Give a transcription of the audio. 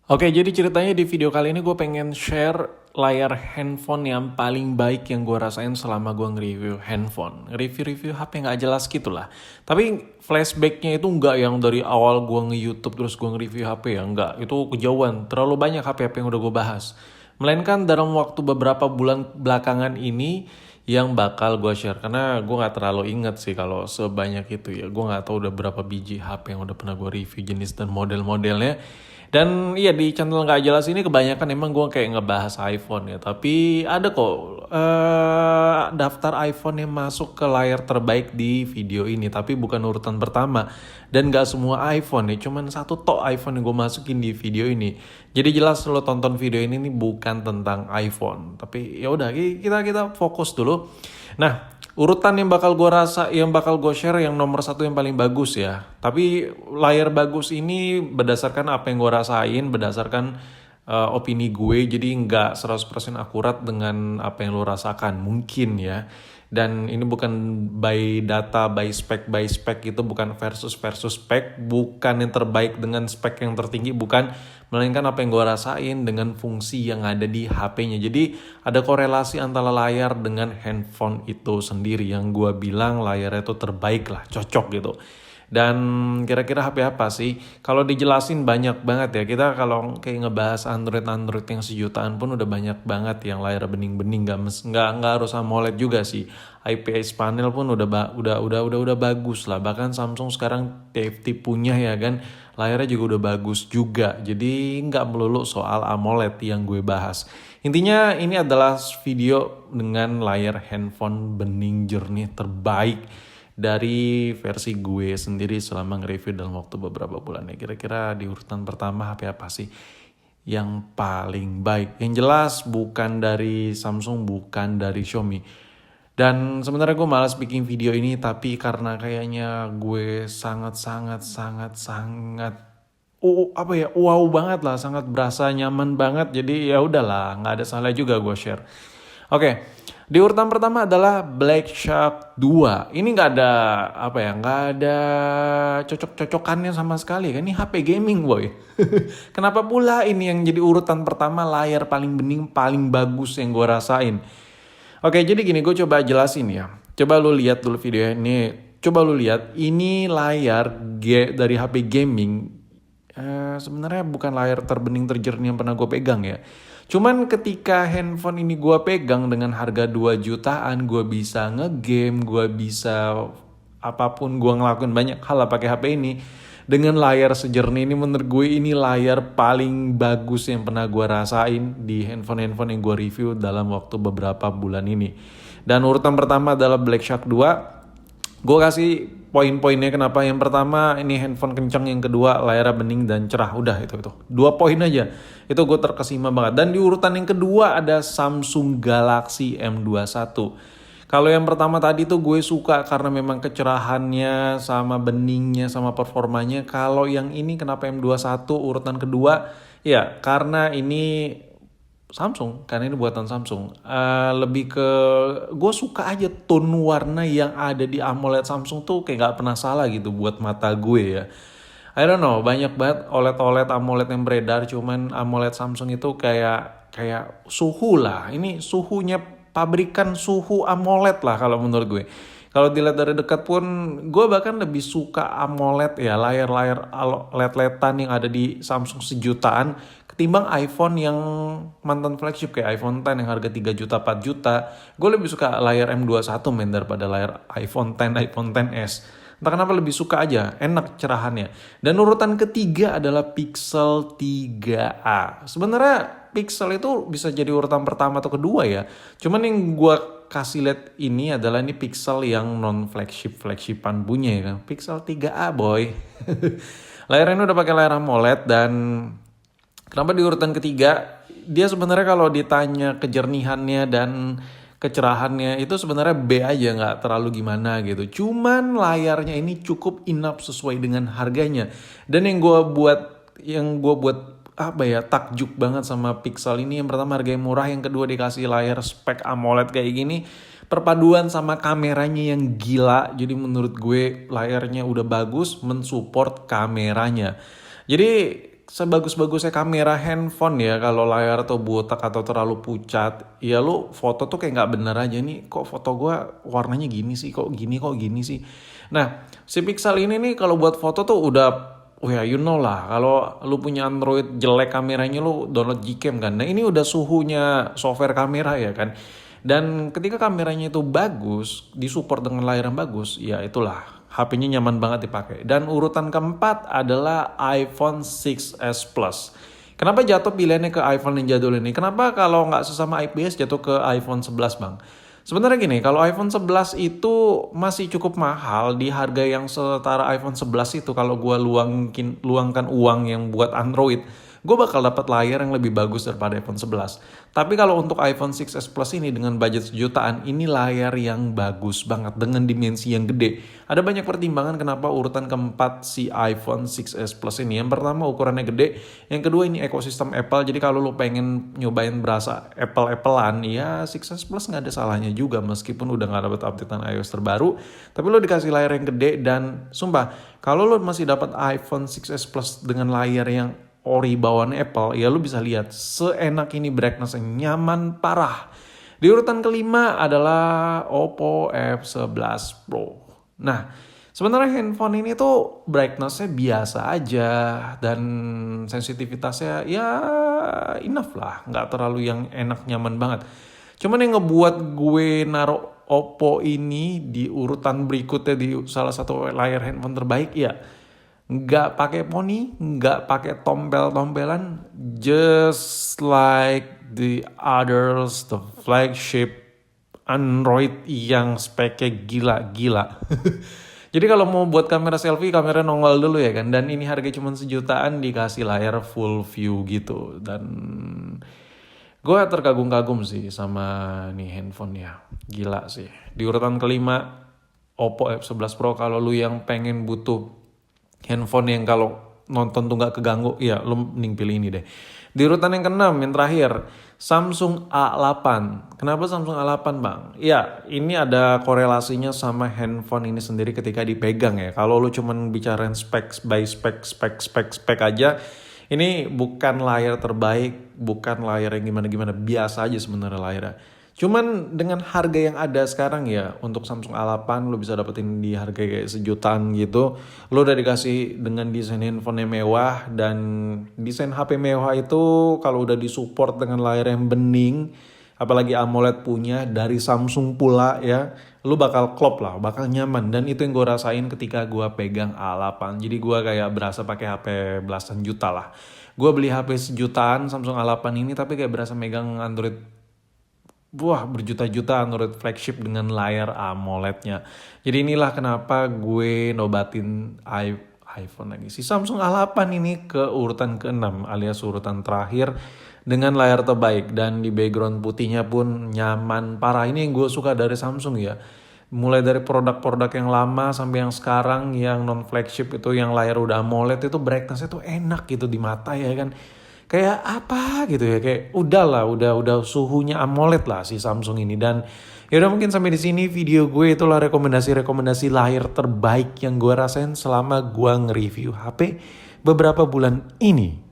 Oke, jadi ceritanya di video kali ini gue pengen share layar handphone yang paling baik yang gue rasain selama gue nge-review handphone. Nge-review HP nggak jelas gitu lah. Tapi flashbacknya itu nggak yang dari awal gue nge-YouTube terus gue nge-review HP ya, nggak. Itu kejauhan, terlalu banyak HP-HP yang udah gue bahas. Melainkan dalam waktu beberapa bulan belakangan ini yang bakal gue share. Karena gue nggak terlalu inget sih kalau sebanyak itu ya. Gue nggak tahu udah berapa biji HP yang udah pernah gue review jenis dan model-modelnya. Dan iya di channel nggak jelas ini kebanyakan emang gue kayak ngebahas iPhone ya. Tapi ada kok daftar iPhone yang masuk ke layar terbaik di video ini. Tapi bukan urutan pertama. Dan nggak semua iPhone ya. Cuman satu tok iPhone yang gue masukin di video ini. Jadi jelas lo tonton video ini nih bukan tentang iPhone. Tapi ya udah kita fokus dulu. Nah, urutan yang bakal gue share yang nomor satu yang paling bagus ya. Tapi layar bagus ini berdasarkan apa yang gue rasain, berdasarkan opini gue. Jadi nggak 100% akurat dengan apa yang lo rasakan. Mungkin ya. Dan ini bukan by data, by spek itu bukan versus spek. Bukan yang terbaik dengan spek yang tertinggi, bukan. Melainkan apa yang gue rasain dengan fungsi yang ada di HP-nya. Jadi ada korelasi antara layar dengan handphone itu sendiri. Yang gue bilang layarnya itu terbaik lah, cocok gitu. Dan kira-kira HP apa sih? Kalau dijelasin banyak banget ya. Kita kalau kayak ngebahas Android yang sejutaan pun udah banyak banget yang layar bening-bening. Nggak harus AMOLED juga sih. IPS panel pun udah bagus lah. Bahkan Samsung sekarang TFT punya ya kan. Layarnya juga udah bagus juga. Jadi nggak melulu soal AMOLED yang gue bahas. Intinya ini adalah video dengan layar handphone bening jernih terbaik dari versi gue sendiri selama nge-review dalam waktu beberapa bulan ya. Kira-kira di urutan pertama HP apa sih yang paling baik? Yang jelas bukan dari Samsung, bukan dari Xiaomi. Dan sebenarnya gue malas bikin video ini, tapi karena kayaknya gue sangat wow banget lah, sangat berasa nyaman banget. Jadi ya udahlah, nggak ada salah juga gue share. Oke, di urutan pertama adalah Black Shark 2. Ini nggak ada cocok-cocokannya sama sekali kan. Ini HP gaming boy. Kenapa pula ini yang jadi urutan pertama layar paling bening, paling bagus yang gue rasain. Oke, jadi gini, gue coba jelasin ya. Coba lu lihat dulu video ini. Coba lu lihat, ini layar dari HP gaming. Sebenarnya bukan layar terbening terjernih yang pernah gue pegang ya. Cuman ketika handphone ini gue pegang dengan harga 2 jutaan, gue bisa ngegame, gue bisa apapun, gue ngelakuin banyak hal lah pakai HP ini. Dengan layar sejernih ini, menurut gue ini layar paling bagus yang pernah gue rasain di handphone-handphone yang gue review dalam waktu beberapa bulan ini. Dan urutan pertama adalah Black Shark 2. Gue kasih poin-poinnya kenapa. Yang pertama ini handphone kencang, yang kedua layarnya bening dan cerah. Udah itu. 2 poin aja. Itu gue terkesima banget. Dan di urutan yang kedua ada Samsung Galaxy M21. Kalau yang pertama tadi tuh gue suka karena memang kecerahannya sama beningnya sama performanya. Kalau yang ini kenapa M21 urutan kedua? Ya karena ini Samsung, karena ini buatan Samsung. Lebih ke gue suka aja tone warna yang ada di AMOLED Samsung tuh kayak gak pernah salah gitu buat mata gue ya. I don't know, banyak banget OLED AMOLED yang beredar, cuman AMOLED Samsung itu kayak suhu lah. Ini suhunya pabrikan suhu AMOLED lah kalau menurut gue. Kalau dilihat dari dekat pun, gue bahkan lebih suka AMOLED ya, layar-layar LED-LEDan yang ada di Samsung sejutaan ketimbang iPhone yang mantan flagship kayak iPhone X yang harga 3 juta, 4 juta. Gue lebih suka layar M21 daripada layar iPhone XS. Entah kenapa lebih suka aja, enak cerahannya. Dan urutan ketiga adalah Pixel 3a. Sebenarnya Pixel itu bisa jadi urutan pertama atau kedua ya. Cuman yang gue kasih lihat ini adalah ini Pixel yang non flagshipan punya ya kan. Pixel 3a boy. Layar ini udah pakai layar AMOLED dan kenapa di urutan ketiga? Dia sebenarnya kalau ditanya kejernihannya dan kecerahannya itu sebenarnya B aja, nggak terlalu gimana gitu. Cuman layarnya ini cukup enough sesuai dengan harganya. Dan yang gue buat takjub banget sama Pixel ini, yang pertama harganya murah, yang kedua dikasih layar spek AMOLED kayak gini, perpaduan sama kameranya yang gila. Jadi menurut gue layarnya udah bagus mensupport kameranya. Jadi sebagus-bagusnya kamera handphone ya, kalau layar tuh botak atau terlalu pucat, ya lu foto tuh kayak nggak bener aja nih. Kok foto gua warnanya gini sih? Kok gini sih? Nah, si Pixel ini nih kalau buat foto tuh udah, oh ya you know lah. Kalau lu punya Android jelek kameranya, lu download Gcam kan. Nah ini udah suhunya software kamera ya kan. Dan ketika kameranya itu bagus, disupport dengan layar yang bagus, ya itulah HP-nya nyaman banget dipakai. Dan urutan keempat adalah iPhone 6s Plus. Kenapa jatuh pilihannya ke iPhone yang jadul ini? Kenapa kalau nggak sesama IPS jatuh ke iPhone 11 bang? Sebenarnya gini, kalau iPhone 11 itu masih cukup mahal di harga yang setara iPhone 11 itu. Kalau gue luangkan uang yang buat Android, gue bakal dapat layar yang lebih bagus daripada iPhone 11. Tapi kalau untuk iPhone 6s Plus ini dengan budget sejutaan, ini layar yang bagus banget dengan dimensi yang gede. Ada banyak pertimbangan kenapa urutan keempat si iPhone 6s Plus ini. Yang pertama ukurannya gede, yang kedua ini ekosistem Apple. Jadi kalau lo pengen nyobain berasa Apple-Applean, ya 6s Plus nggak ada salahnya juga meskipun udah nggak dapat updatean iOS terbaru. Tapi lo dikasih layar yang gede dan sumpah, kalau lo masih dapat iPhone 6s Plus dengan layar yang ori bawaan Apple, ya lu bisa lihat seenak ini brightness yang nyaman parah. Di urutan kelima adalah Oppo F11 Pro. Nah, sebenarnya handphone ini tuh brightness-nya biasa aja dan sensitivitasnya ya enough lah, nggak terlalu yang enak nyaman banget. Cuman yang ngebuat gue naruh Oppo ini di urutan berikutnya di salah satu layar handphone terbaik ya, nggak pakai poni, nggak pakai tombel-tombelan, just like the others, the flagship Android yang speknya gila-gila. Jadi kalau mau buat kamera selfie, kamera nongol dulu ya kan. Dan ini harga cuma sejutaan dikasih layar full view gitu. Dan gue terkagum-kagum sih sama nih handphone ya. Gila sih. Di urutan kelima, Oppo F11 Pro. Kalau lu yang pengen butuh handphone yang kalau nonton tuh gak keganggu, ya lu mending pilih ini deh. Di urutan yang keenam, yang terakhir, Samsung A8. Kenapa Samsung A8 bang? Ya, ini ada korelasinya sama handphone ini sendiri ketika dipegang ya. Kalau lu cuman bicarain spek by spek aja, ini bukan layar terbaik, bukan layar yang gimana-gimana, biasa aja sebenarnya layarnya. Cuman dengan harga yang ada sekarang ya, untuk Samsung A8 lo bisa dapetin di harga kayak sejutaan gitu. Lo udah dikasih dengan desain handphone yang mewah, dan desain HP mewah itu kalau udah disupport dengan layar yang bening, apalagi AMOLED punya dari Samsung pula ya, lo bakal klop lah, bakal nyaman. Dan itu yang gue rasain ketika gue pegang A8. Jadi gue kayak berasa pakai HP belasan juta lah. Gue beli HP sejutaan Samsung A8 ini, tapi kayak berasa megang Android berjuta-juta Android flagship dengan layar AMOLED-nya. Jadi inilah kenapa gue nobatin iPhone lagi. Si Samsung A8 ini ke urutan ke-6 alias urutan terakhir dengan layar terbaik. Dan di background putihnya pun nyaman parah. Ini yang gue suka dari Samsung ya. Mulai dari produk-produk yang lama sampai yang sekarang yang non-flagship itu yang layar udah AMOLED itu brightness-nya tuh enak gitu di mata ya kan. Kayak apa gitu ya, kayak udah suhunya AMOLED lah si Samsung ini. Dan yaudah mungkin sampai di sini video gue, itulah rekomendasi layar terbaik yang gue rasain selama gue nge-review HP beberapa bulan ini.